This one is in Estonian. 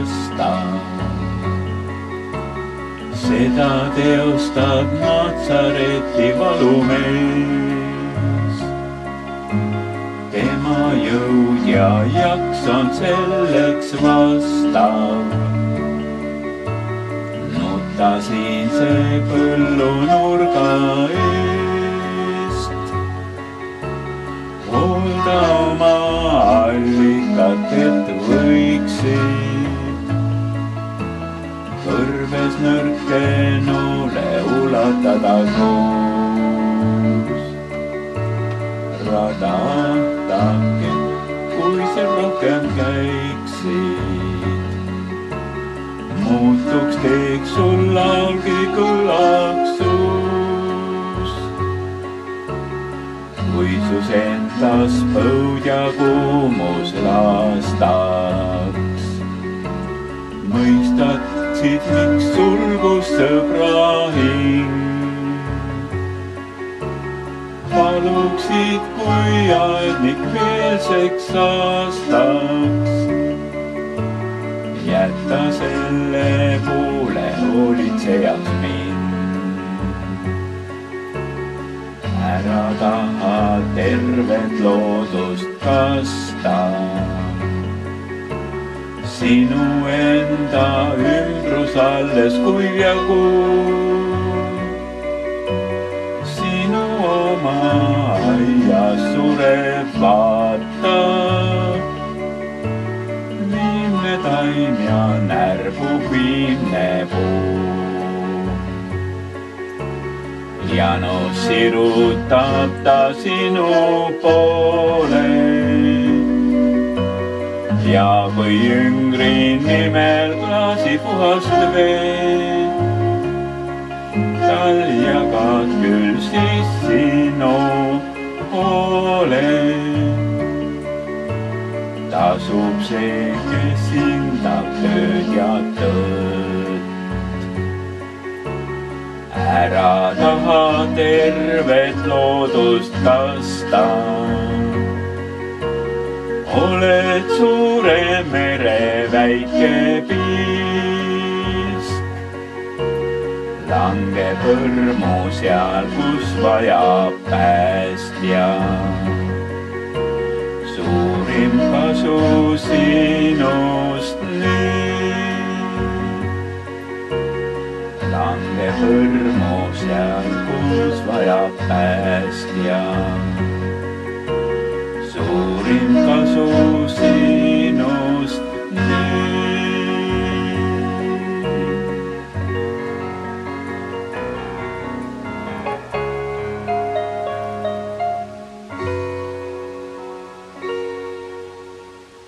lasta. Seda teostab Natsareti valumees. Tema jõud ja jaks on selleks vastav. Nutasin see põllunurga eest. Hoolda oma allikat, et võiksid kõrves nõrkenule ulatada koos. Rada ahtake, kui seal rohkem käiksid. Muutuks teeks sul laulgi kõlaks suus. Võisus endas põud ja kuumus lastaks. Mõistaksid, miks sulgus sõbra hing. Paluksid, kui aednik meelseks aastaks. Jätta selle poole hoolitsejaks mind. Ära taha tervet loodust kasta. Sinu enda ümbrus alles kuiv ja kuum. Sinu oma aias sureb vaata. Viimne taim ja närbub viimne puu. Janus sirutab ta sinu poole. Ja või jüngri nimel klaasi puhast veed. Tal jagad küll siis sinu poole. Tasub see, kes hindab tööd ja tõtt. Ära taha tervet loodust kasta. Oled suure mere väike piisk. Lange põrmu seal, kus vajab päästja. Suurim kasu sinust nüüd. Lange põrmu seal, kus vajab päästja.